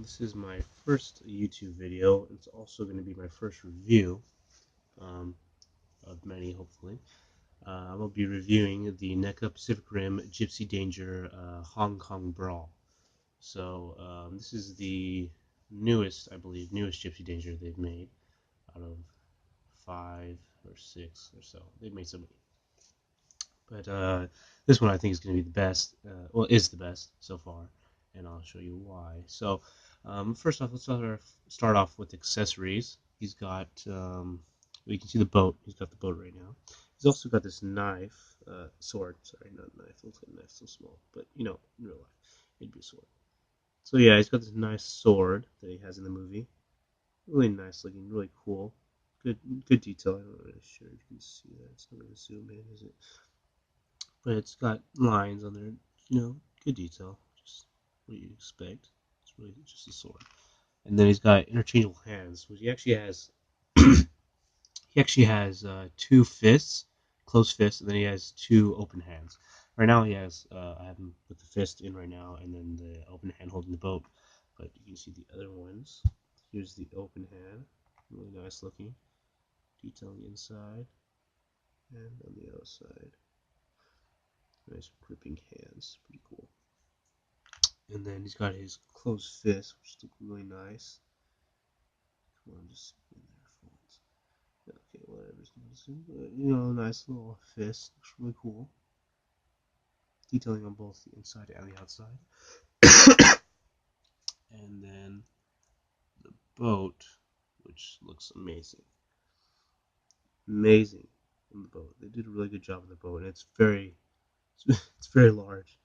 This is my first YouTube video. It's also going to be my first review of many, hopefully. I will be reviewing the NECA Pacific Rim Gipsy Danger Hong Kong Brawl. So this is the newest, I believe, Gipsy Danger they've made out of 5 or 6 or so. They've made so many. But this one I think is going to be the best, is the best so far, and I'll show you why. So first off, let's start off with accessories. He's got, you can see the boat. He's got the boat right now. He's also got this knife, sword. Sorry, not knife. It looks like a knife, so small. But you know, in real life, it'd be a sword. So yeah, he's got this nice sword that he has in the movie. Really nice looking, really cool. Good detail. I'm not really sure if you can see that. It's not going to zoom in, is it? But it's got lines on there. You know, good detail. Just what you'd expect. It's really just a sword. And then he's got interchangeable hands, which he actually has. He actually has 2 fists, closed fists, and then he has 2 open hands. Right now he has, I have him with the fist in right now, and then the open hand holding the boat. But you can see the other ones. Here's the open hand, really nice looking. Detail on the inside and on the outside. Nice gripping hands, pretty cool. And then he's got his closed fist, which look really nice. Come on, just in there, folds. Okay, whatever's noticing, but you know, nice little fist. Looks really cool. Detailing on both the inside and the outside. And then the boat, which looks amazing. Amazing on the boat. They did a really good job on the boat, and it's very large.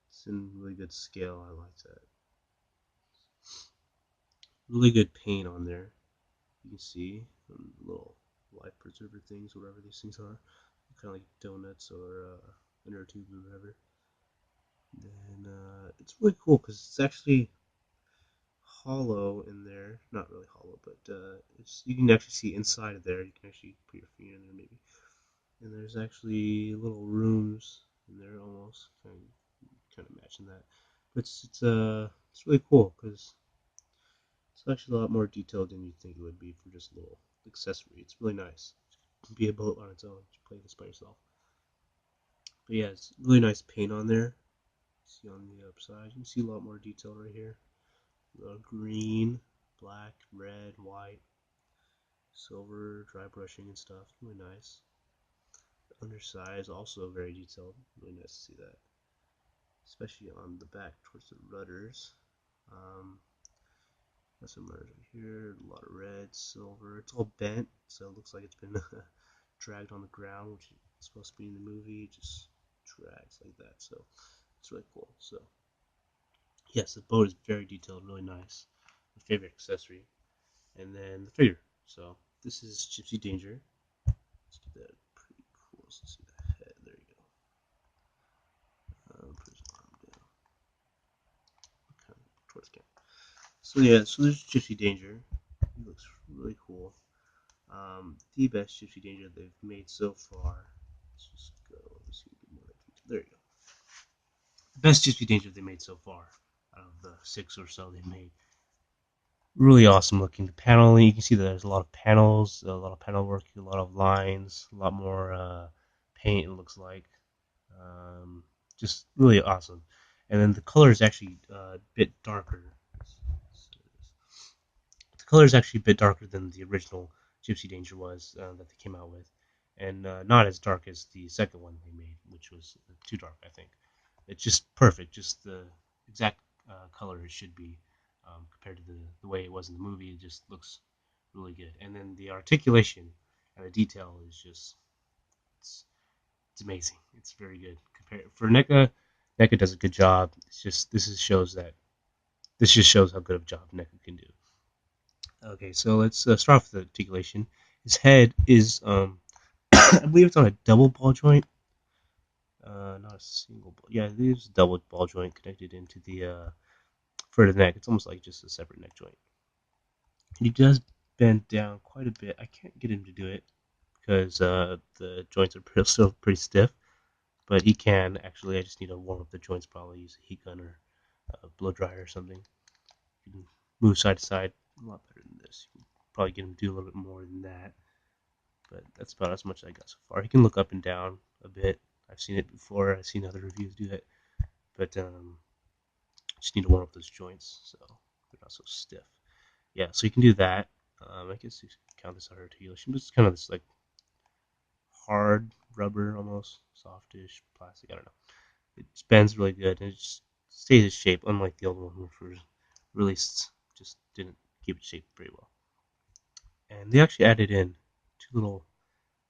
It's in really good scale. I like that. Really good paint on there. You can see little life preserver things, whatever these things are, kind of like donuts or inner tubes or whatever. And it's really cool because it's actually hollow in there. Not really hollow, but you can actually see inside of there. You can actually put your finger in there maybe. And there's actually little rooms in there almost, kind of matching that. But it's really cool because it's actually a lot more detailed than you'd think it would be for just a little accessory. It's really nice. It can be a boat on its own. You play this by yourself. But yeah, it's really nice paint on there. See on the upside, you can see a lot more detail right here. Green, black, red, white, silver, dry brushing and stuff. Really nice. The underside is also very detailed. Really nice to see that, especially on the back towards the rudders. Got some rudders right here. A lot of red, silver. It's all bent, so it looks like it's been dragged on the ground, which is supposed to be in the movie. It just drags like that, so it's really cool. So yes, the boat is very detailed, really nice. My favorite accessory. And then the figure. So this is Gipsy Danger. Let's get that pretty close. Let's see the head. There you go. Put his arm down. Kind of towards camera. So yeah, so there's Gipsy Danger. He looks really cool. The best Gipsy Danger they've made so far. Let's just go. Let's see, get more detail. There you go. The best Gipsy Danger they made so far out of the 6 or so they made. Really awesome looking. The paneling, you can see that there's a lot of panels, a lot of panel work, a lot of lines, a lot more paint, it looks like. Just really awesome. And then the color is actually a bit darker. The color is actually a bit darker than the original Gipsy Danger was that they came out with. And not as dark as the second one they made, which was too dark, I think. It's just perfect, just the exact color it should be. Compared to the way it was in the movie, it just looks really good. And then the articulation and the detail is just it's amazing. It's very good. For NECA does a good job. It's just this just shows how good of a job NECA can do. Okay, so let's start off with the articulation. His head is I believe it's on a double ball joint. Not a single ball. Yeah, it is a double ball joint connected into the for the neck. It's almost like just a separate neck joint. He does bend down quite a bit. I can't get him to do it because the joints are still pretty stiff, but he can actually. I just need to warm up the joints, probably use a heat gun or a blow dryer or something. You can move side to side. A lot better than this. You can probably get him to do a little bit more than that, but that's about as much as I got so far. He can look up and down a bit. I've seen it before. I've seen other reviews do that, but just need to warm up those joints so they're not so stiff. Yeah, so you can do that. I guess you count this as articulation, but it's kind of this like hard rubber, almost softish plastic. I don't know. It bends really good and it just stays its shape, unlike the old one, which was really just didn't keep its shape very well. And they actually added in two little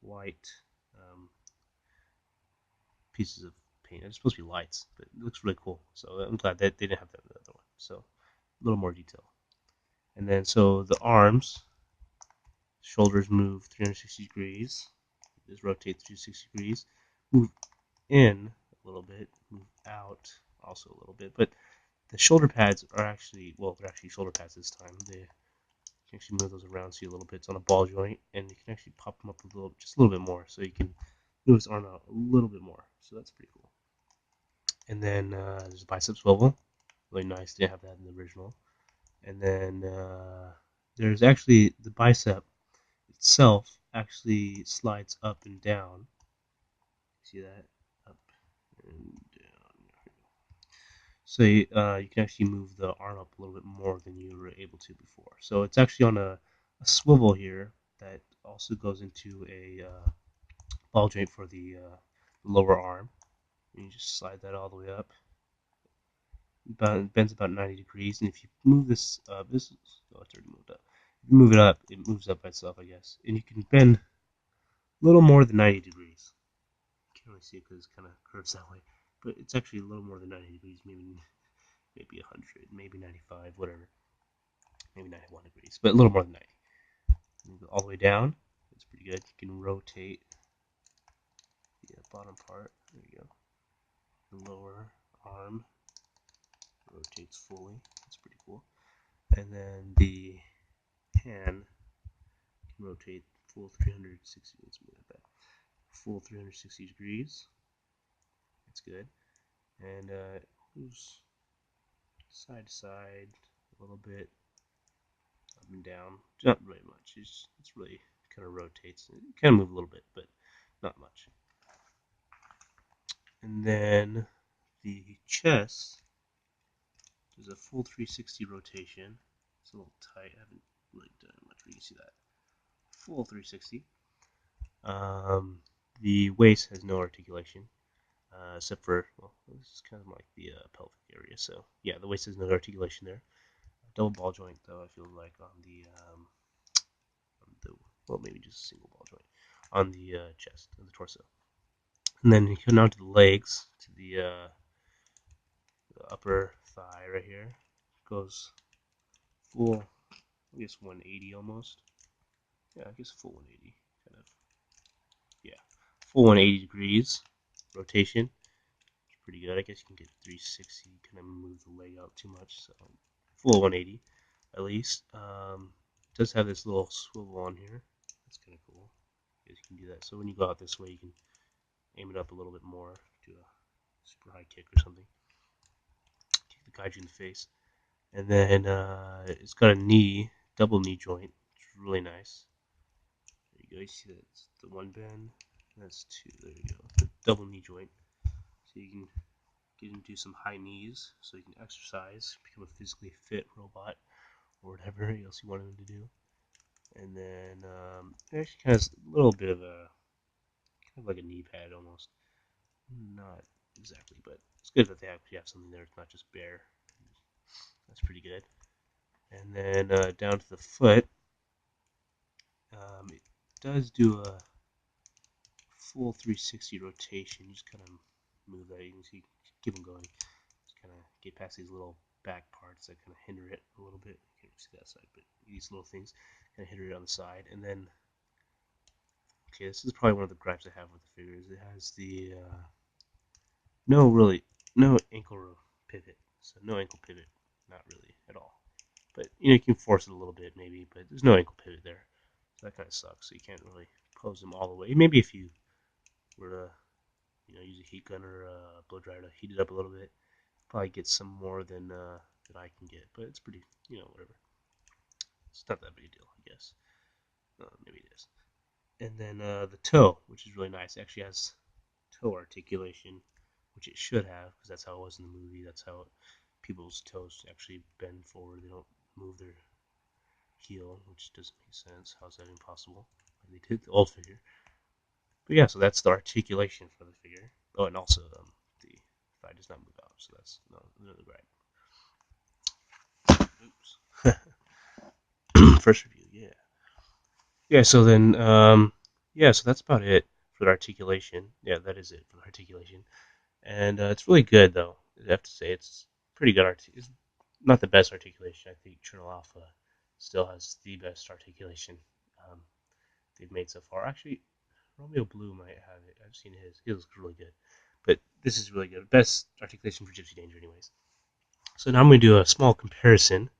white pieces of paint. It's supposed to be lights, but it looks really cool. So I'm glad that they didn't have that in the other one. So a little more detail. And then so the arms, shoulders move 360 degrees. Just rotate 360 degrees. Move in a little bit. Move out also a little bit. But the shoulder pads are actually, well, they're actually shoulder pads this time. They can actually move those around, see a little bit. It's on a ball joint, and you can actually pop them up a little, just a little bit more, so you can move his arm out a little bit more. So that's pretty cool. And then there's a bicep swivel, really nice. Didn't have that in the original. And then there's actually the bicep itself actually slides up and down. See that? Up and down. So you can actually move the arm up a little bit more than you were able to before. So it's actually on a swivel here that also goes into a ball joint for the lower arm. And you just slide that all the way up. It bends about 90 degrees, and if you move this up, it's already moved up. If you move it up, it moves up by itself, I guess. And you can bend a little more than 90 degrees. You can't really see it because it kind of curves that way, but it's actually a little more than 90 degrees, maybe 100, maybe 95, whatever. Maybe 91 degrees, but a little more than 90. You go all the way down. It's pretty good. You can rotate the bottom part. There you go. The lower arm rotates fully. That's pretty cool. And then the hand can rotate full 360. Let's move it back. Full 360 degrees. That's good. And it moves side to side a little bit, up and down. Not really much. It's really kind of rotates. It can move a little bit, but not much. And then the chest is a full 360 rotation. It's a little tight. I haven't really done much where you can see that. Full 360. The waist has no articulation, except for, well, this is kind of like the pelvic area. So yeah, the waist has no articulation there. Double ball joint, though, I feel like on the well, maybe just a single ball joint on the chest, or the torso. And then you come down to the legs, to the upper thigh right here. Goes full, I guess 180 almost. Yeah, I guess full 180, kind of. Yeah, full 180 degrees rotation. It's pretty good. I guess you can get 360. You kind of move the leg out too much, so full 180 at least. It does have this little swivel on here. That's kind of cool. I guess you can do that. So when you go out this way, you can aim it up a little bit more, do a super high kick or something. Kick the kaiju in the face. And then it's got a double knee joint. It's really nice. There you go. You see that's the one bend. That's two. There you go. The double knee joint. So you can get into some high knees, so you can exercise, become a physically fit robot, or whatever else you want him to do. And then it actually has a little bit of a kind of like a knee pad almost. Not exactly, but it's good that they actually have something there. It's not just bare. That's pretty good. And then down to the foot, it does do a full 360 rotation. You just kind of move that. You can see, keep them going. Just kind of get past these little back parts that kind of hinder it a little bit. You can't see that side, but these little things kind of hinder it on the side. And then, okay, this is probably one of the gripes I have with the figures. It has the no ankle pivot. So no ankle pivot, not really at all. But you can force it a little bit maybe, but there's no ankle pivot there. So that kind of sucks. So you can't really pose them all the way. Maybe if you were to use a heat gun or a blow dryer to heat it up a little bit, probably get some more than that I can get, but it's pretty, whatever. It's not that big a deal, I guess. Maybe it is. And then the toe, which is really nice. It actually has toe articulation, which it should have, because that's how it was in the movie. That's how people's toes actually bend forward. They don't move their heel, which doesn't make sense. How's that impossible? They did the old figure. But yeah, so that's the articulation for the figure. Oh, and also the thigh does not move out, so that's another right. Oops. First review, yeah. Yeah, so then, so that's about it for the articulation. Yeah, that is it for the articulation. And it's really good, though. I have to say, it's pretty good. It's not the best articulation. I think Chernal Alpha still has the best articulation they've made so far. Actually, Romeo Blue might have it. I've seen his. He looks really good. But this is really good. Best articulation for Gipsy Danger, anyways. So now I'm going to do a small comparison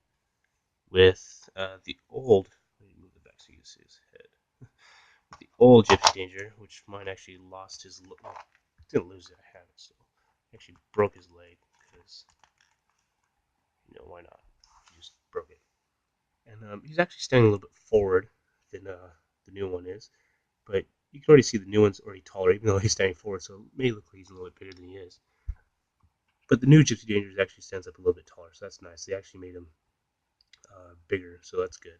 with the old. Let me move it back so you can see his head. With the old Gipsy Danger, which mine actually lost his. Well, didn't lose it. I have it still. Actually broke his leg because why not? He just broke it. And he's actually standing a little bit forward than the new one is, but you can already see the new one's already taller, even though he's standing forward, so it may look like he's a little bit bigger than he is. But the new Gypsy Danger actually stands up a little bit taller, so that's nice. They actually made him bigger, so that's good.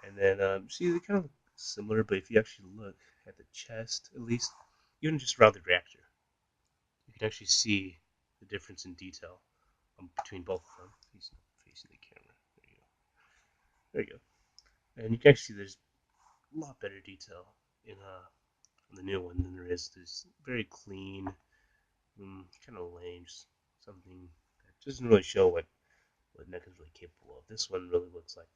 And then, see, they kind of look similar, but if you actually look at the chest, at least, even just around the reactor, you can actually see the difference in detail between both of them. He's facing the camera. There you go. And you can actually see there's a lot better detail in the new one than there is. There's very clean, kind of lame, just something that doesn't really show what NECA is really capable of. This one really looks like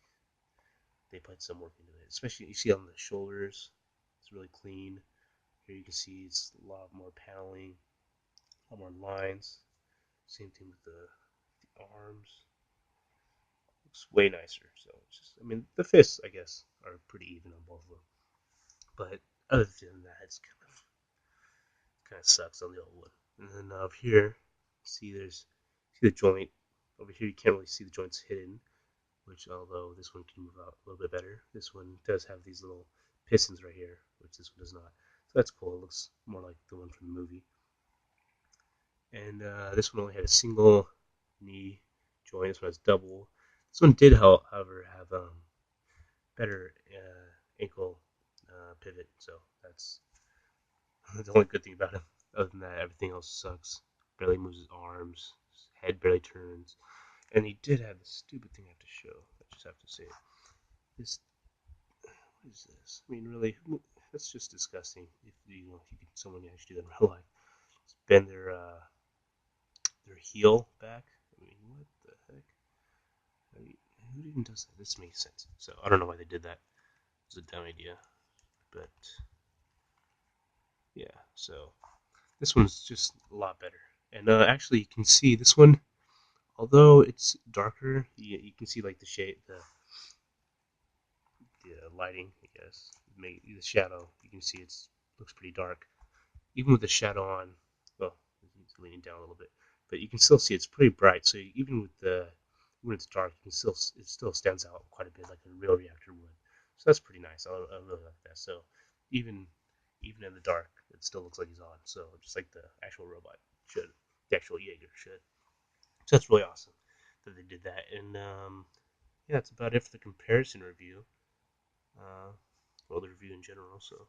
they put some work into it. Especially you see on the shoulders, it's really clean. Here you can see it's a lot more paneling, a lot more lines. Same thing with the arms. Looks way nicer. So it's just, I mean, the fists, I guess, are pretty even on both of them. But other than that, it's kind of sucks on the old one. And then up here, see the joint. Over here, you can't really see the joints hidden, which although this one can move out a little bit better, this one does have these little pistons right here, which this one does not. So that's cool. It looks more like the one from the movie. And this one only had a single knee joint. This one has double. This one did, however, have better ankle pivot. So that's the only good thing about him. Other than that, everything else sucks. Barely moves his arms. His head barely turns. And he did have this stupid thing I have to show. I just have to say it. This, what is this? I mean, really, that's just disgusting. If someone actually do that in real life, just bend their heel back. I mean, what the heck? I mean, who even does that? This makes sense. So I don't know why they did that. It was a dumb idea, but yeah. So this one's just a lot better. And actually, you can see this one. Although it's darker, you can see like the shade, the lighting, I guess, the shadow. You can see it looks pretty dark. Even with the shadow on, well, it's leaning down a little bit, but you can still see it's pretty bright. So even when it's dark, it still stands out quite a bit like a real reactor would. So that's pretty nice. I really like that. So even in the dark, it still looks like he's on. So just like the actual robot should, the actual Jaeger should. So that's really awesome that they did that. And yeah, that's about it for the comparison review. Well, the review in general. So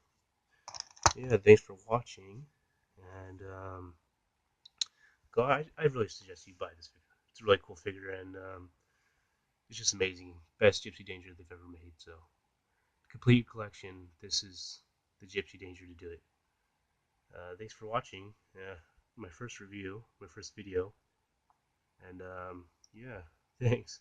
yeah, thanks for watching. And I really suggest you buy this figure. It's a really cool figure, and it's just amazing. Best Gypsy Danger they've ever made. So complete collection. This is the Gypsy Danger to do it. Thanks for watching. My first review, my first video. And yeah, thanks.